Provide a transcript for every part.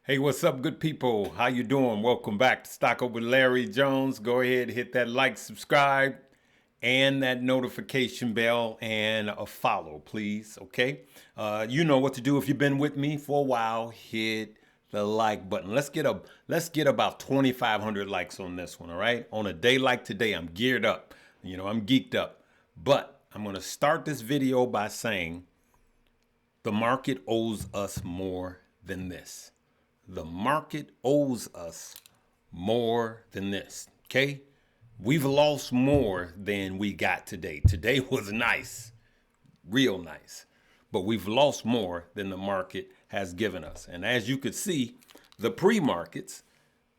Hey, what's up, good people? How you doing? Welcome back to Stock Up with Larry Jones. Go ahead, hit that like, subscribe, and that notification bell, and a follow, please. Okay, you know what to do if you've been with me for a while. Hit the like button. Let's get about 2,500 likes on this one. All right. On a day like today, I'm geared up. I'm geeked up. But I'm gonna start this video by saying the market owes us more than this. The market owes us more than this. Okay? We've lost more than we got today. Today was nice, real nice. But we've lost more than the market has given us. And as you could see, the pre-markets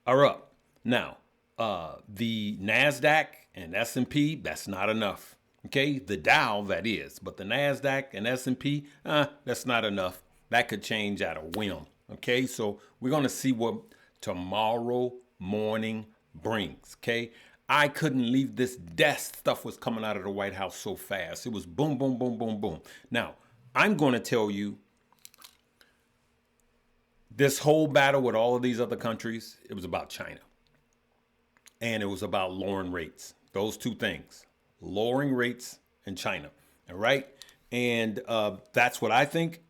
are up. Now, the NASDAQ and S&P, that's not enough. Okay? The Dow, that is. But the NASDAQ and S&P, that's not enough. That could change at a whim. Okay, so we're going to see what tomorrow morning brings. Okay, I couldn't leave this desk. Stuff was coming out of the White House so fast. It was boom, boom, boom, boom, boom. Now, I'm going to tell you this whole battle with all of these other countries, it was about China. And it was about lowering rates. Those two things, lowering rates and China. All right. And that's what I think.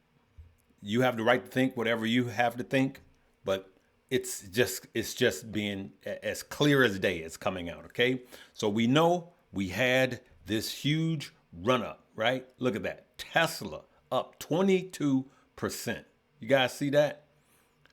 You have the right to think whatever you have to think, but it's just being as clear as day. It's coming out, okay? So we know we had this huge run up, right? Look at that. Tesla up 22%. You guys see that?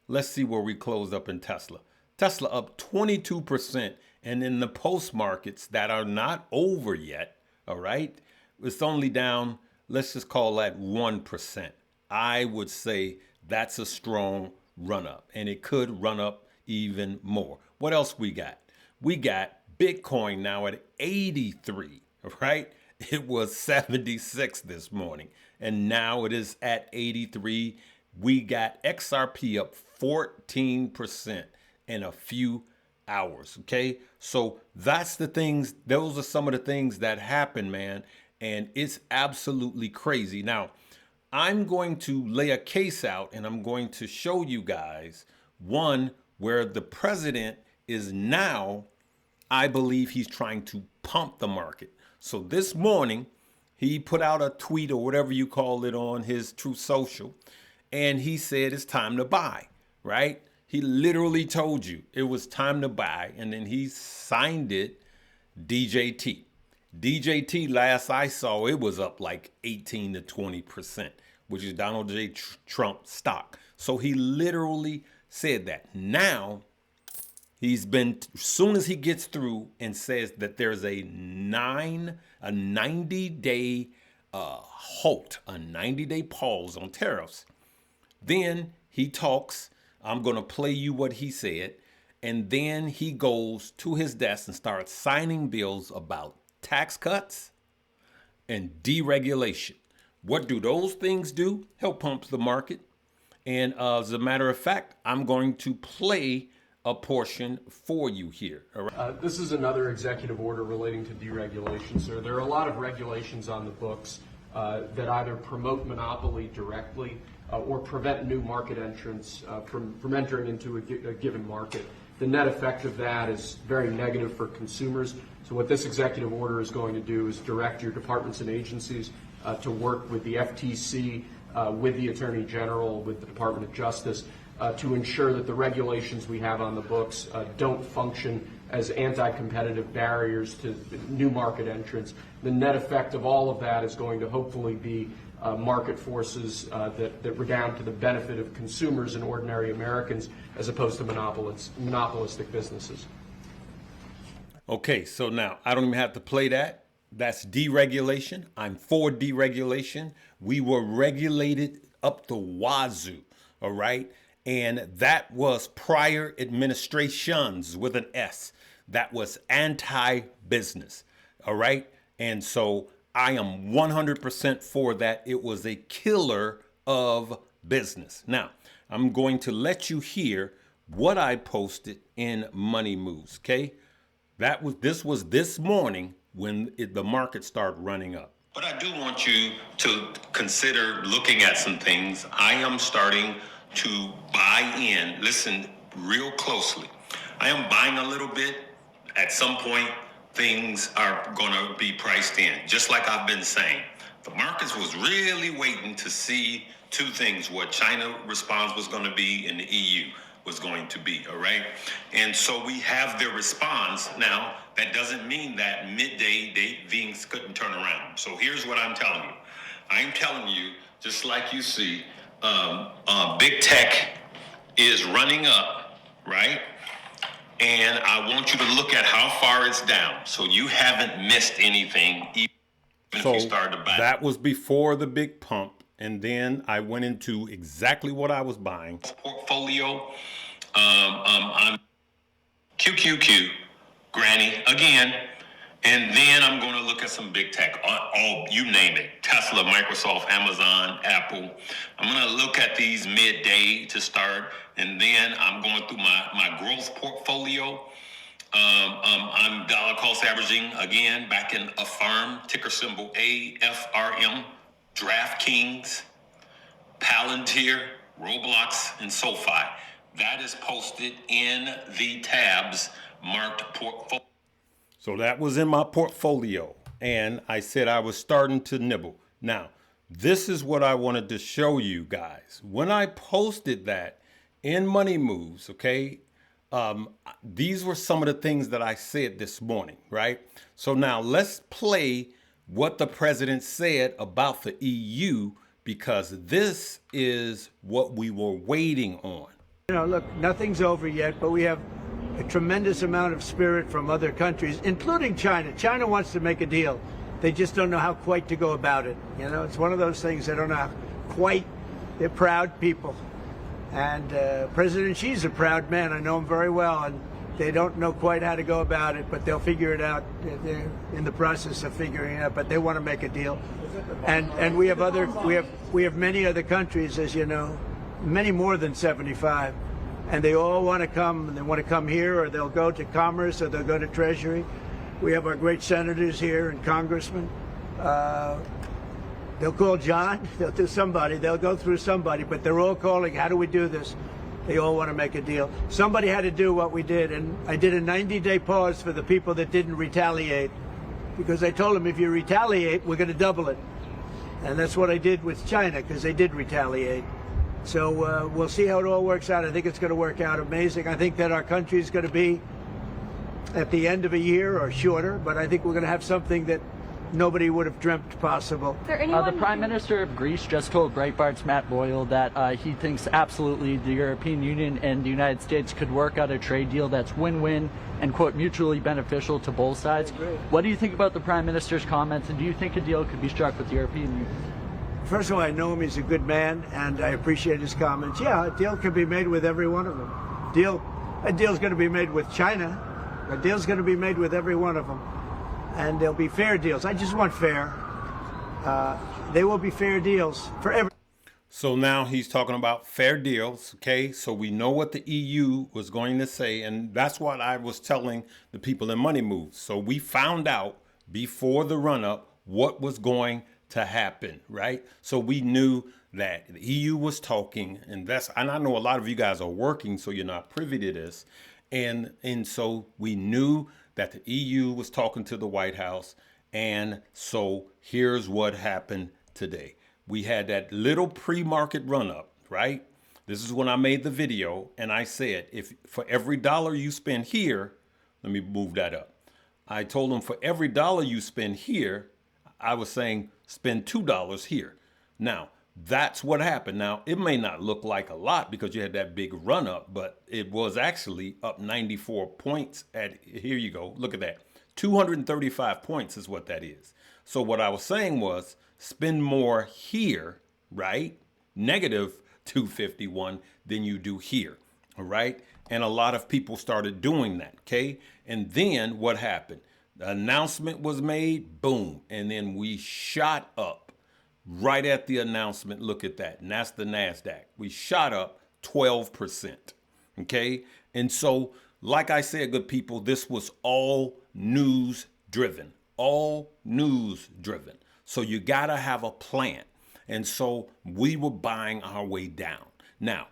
Let's see where we closed up in Tesla. Tesla up 22%, and in the post markets that are not over yet, all right? It's only down, let's just call that 1%. I would say that's a strong run up, and it could run up even more. What else we got? We got Bitcoin now at 83, right? It was 76 this morning, and now it is at 83. We got XRP up 14% in a few hours, okay? So that's the things, those are some of the things that happen, man, and it's absolutely crazy. Now, I'm going to lay a case out and I'm going to show you guys one where the president is now, I believe he's trying to pump the market. So this morning, he put out a tweet or whatever you call it on his Truth Social, and he said it's time to buy, right? He literally told you it was time to buy, and then he signed it DJT. DJT, last I saw, it was up like 18 to 20%, which is Donald J. Trump stock. So he literally said that. Now, as soon as he gets through and says that there's a 90-day halt, a 90-day pause on tariffs, then he talks. I'm going to play you what he said. And then he goes to his desk and starts signing bills about tax cuts and deregulation. What do those things do? Help pump the market. And as a matter of fact, I'm going to play a portion for you here. All right. This is another executive order relating to deregulation, sir. There are a lot of regulations on the books that either promote monopoly directly or prevent new market entrants from entering into a given market. The net effect of that is very negative for consumers. So what this executive order is going to do is direct your departments and agencies to work with the FTC, with the Attorney General, with the Department of Justice, to ensure that the regulations we have on the books don't function as anti-competitive barriers to new market entrants. The net effect of all of that is going to hopefully be market forces that redound to the benefit of consumers and ordinary Americans as opposed to monopolistic businesses. Okay, so now I don't even have to play that. That's deregulation. I'm for deregulation. We were regulated up the wazoo, all right? And that was prior administrations with an S. That was anti-business, all right? And so I am 100% for that. It was a killer of business. Now, I'm going to let you hear what I posted in Money Moves, okay? This was this morning when the market started running up. But I do want you to consider looking at some things. I am starting to buy in. Listen real closely. I am buying a little bit. At some point, things are going to be priced in, just like I've been saying. The markets was really waiting to see two things: what China response was going to be and the EU was going to be, all right? And so we have their response. Now, that doesn't mean that midday things couldn't turn around. So here's what I'm telling you. I'm telling you, just like you see, big tech is running up, right? And I want you to look at how far it's down. So you haven't missed anything, even if you started to buy. That was before the big pump. And then I went into exactly what I was buying. Portfolio, I'm QQQ, Granny, again. And then I'm going to look at some big tech, all you name it: Tesla, Microsoft, Amazon, Apple. I'm going to look at these midday to start, and then I'm going through my growth portfolio. I'm dollar cost averaging again back in Affirm, ticker symbol AFRM, DraftKings, Palantir, Roblox, and SoFi. That is posted in the tabs marked portfolio. So that was in my portfolio, and I said I was starting to nibble. Now, this is what I wanted to show you guys. When I posted that in Money Moves, okay, these were some of the things that I said this morning, right? So now let's play what the president said about the EU, because this is what we were waiting on. You know, look, nothing's over yet, but we have a tremendous amount of spirit from other countries, including China. China wants to make a deal. They just don't know how quite to go about it. You know, it's one of those things they don't know how quite. They're proud people. And President Xi's a proud man. I know him very well, and they don't know quite how to go about it, but they'll figure it out. They're in the process of figuring it out, but they want to make a deal. And we have many other countries, as you know, many more than 75. And they all want to come, and they want to come here, or they'll go to Commerce, or they'll go to Treasury. We have our great senators here and congressmen. They'll call John, they'll do somebody, they'll go through somebody, but they're all calling, how do we do this? They all want to make a deal. Somebody had to do what we did, and I did a 90-day pause for the people that didn't retaliate, because I told them, if you retaliate, we're going to double it. And that's what I did with China, because they did retaliate. So we'll see how it all works out. I think it's going to work out amazing. I think that our country is going to be at the end of a year or shorter, but I think we're going to have something that nobody would have dreamt possible. The Prime Minister of Greece just told Breitbart's Matt Boyle that he thinks absolutely the European Union and the United States could work out a trade deal that's win-win and, quote, mutually beneficial to both sides. What do you think about the Prime Minister's comments, and do you think a deal could be struck with the European Union? First of all, I know him, he's a good man, and I appreciate his comments. Yeah, a deal can be made with every one of them. A deal's going to be made with China. A deal's going to be made with every one of them. And there'll be fair deals. I just want fair. They will be fair deals for every. So now he's talking about fair deals, okay? So we know what the EU was going to say, and that's what I was telling the people in Money Moves. So we found out before the run-up what was going to happen, right? So we knew that the EU was talking, and I know a lot of you guys are working, so you're not privy to this. And so we knew that the EU was talking to the White House. And so here's what happened today. We had that little pre-market run-up, right? This is when I made the video, and I said, if for every dollar you spend here, let me move that up. I told them for every dollar you spend here, I was saying spend $2 here. Now, that's what happened. Now, it may not look like a lot because you had that big run up, but it was actually up 94 points here you go. Look at that. 235 points is what that is. So what I was saying was spend more here, right? Negative 251 than you do here. All right. And a lot of people started doing that. Okay. And then what happened? The announcement was made, boom. And then we shot up right at the announcement. Look at that. And that's the NASDAQ. We shot up 12%. Okay. And so, like I said, good people, this was all news driven, all news driven. So you got to have a plan. And so we were buying our way down. Now,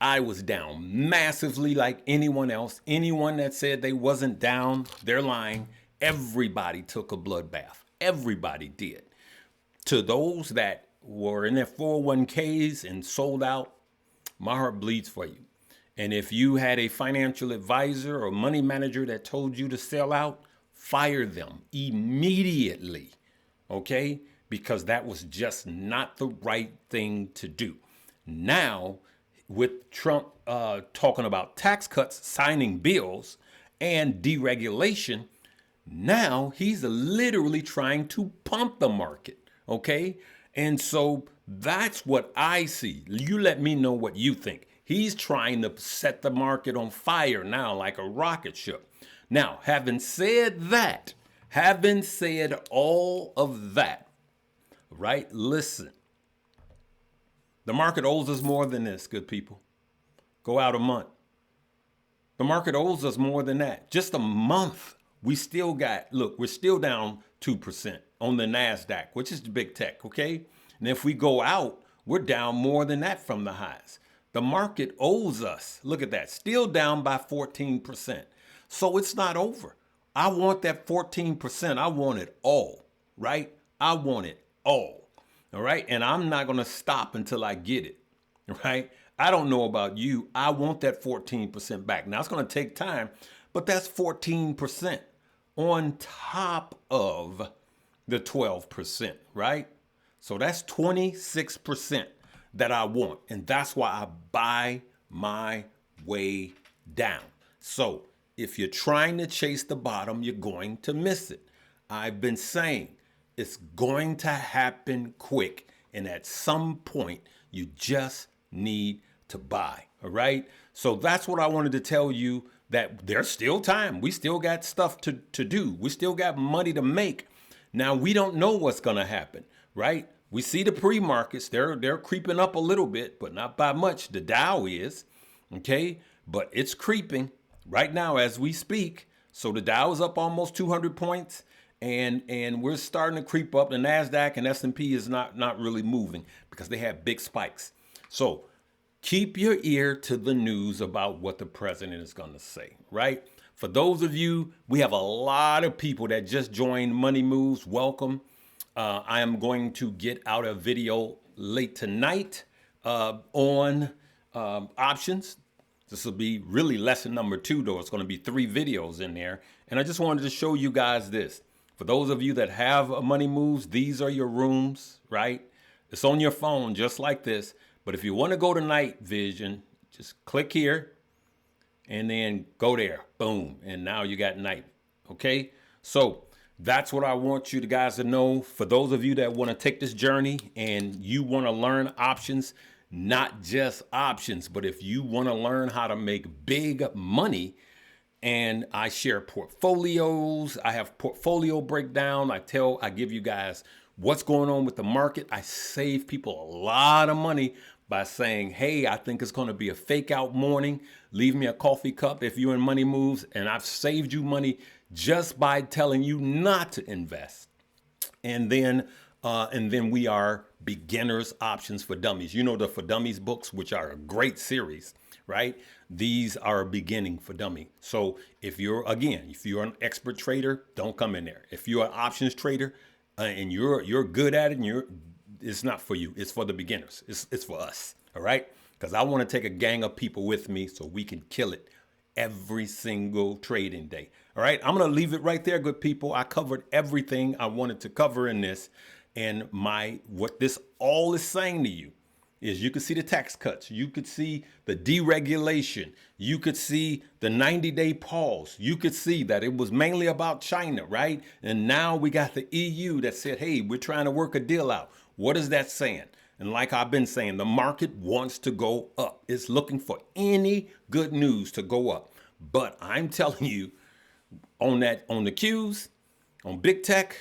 I was down massively like anyone else. Anyone that said they wasn't down, they're lying. Everybody took a bloodbath. Everybody did. To those that were in their 401ks and sold out, my heart bleeds for you. And if you had a financial advisor or money manager that told you to sell out, fire them immediately, okay? Because that was just not the right thing to do. Now, with Trump talking about tax cuts, signing bills, and deregulation, now he's literally trying to pump the market, okay? And so that's what I see. You let me know what you think. He's trying to set the market on fire now like a rocket ship. Now, having said that, having said all of that, right? Listen, the market owes us more than this, good people. Go out a month. The market owes us more than that. Just a month. We still got, look, we're still down 2% on the NASDAQ, which is the big tech, okay? And if we go out, we're down more than that from the highs. The market owes us, look at that, still down by 14%. So it's not over. I want that 14%. I want it all, right? I want it all, right? And I'm not going to stop until I get it, right? I don't know about you. I want that 14% back. Now, it's going to take time, but that's 14% on top of the 12%, right? So that's 26% that I want. And that's why I buy my way down. So if you're trying to chase the bottom, you're going to miss it. I've been saying it's going to happen quick. And at some point, you just need to buy. All right. So that's what I wanted to tell you, that there's still time. We still got stuff to do. We still got money to make. Now, we don't know what's going to happen, right? We see the pre-markets. They're creeping up a little bit, but not by much. The Dow is, okay? But it's creeping right now as we speak. So the Dow is up almost 200 points, and we're starting to creep up. The NASDAQ and S&P is not really moving because they have big spikes. So keep your ear to the news about what the president is going to say, right? For those of you, we have a lot of people that just joined Money Moves. Welcome. I am going to get out a video late tonight on options. This will be really lesson number 2, though. It's going to be 3 videos in there. And I just wanted to show you guys this. For those of you that have Money Moves, these are your rooms, right? It's on your phone just like this. But if you want to go to night vision, just click here and then go there. Boom. And now you got night. Okay. So that's what I want you guys to know. For those of you that want to take this journey and you want to learn options, not just options, but if you want to learn how to make big money, and I share portfolios, I have portfolio breakdown. I give you guys what's going on with the market. I save people a lot of money by saying, hey, I think it's going to be a fake out morning. Leave me a coffee cup if you're in Money Moves. And I've saved you money just by telling you not to invest. And then we are beginners options for dummies. You know, the For Dummies books, which are a great series, right? These are a beginning for dummy. So if you're an expert trader, don't come in there. If you're an options trader and you're good at it, and it's not for you. It's for the beginners. It's for us. All right. Because I want to take a gang of people with me so we can kill it every single trading day. All right. I'm going to leave it right there, good people. I covered everything I wanted to cover in this. And what this all is saying to you is you could see the tax cuts. You could see the deregulation. You could see the 90-day pause. You could see that it was mainly about China, right? And now we got the EU that said, hey, we're trying to work a deal out. What is that saying? And like I've been saying, the market wants to go up. It's looking for any good news to go up. But I'm telling you, on the Qs, on big tech,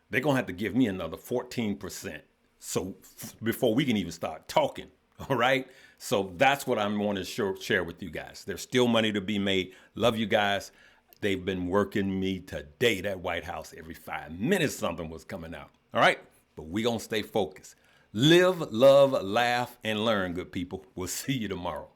they're going to have to give me another 14%. So before we can even start talking, all right? So that's what I'm going to share with you guys. There's still money to be made. Love you guys. They've been working me today, that White House. Every 5 minutes something was coming out, all right? But we going to stay focused. Live, love, laugh, and learn, good people. We'll see you tomorrow.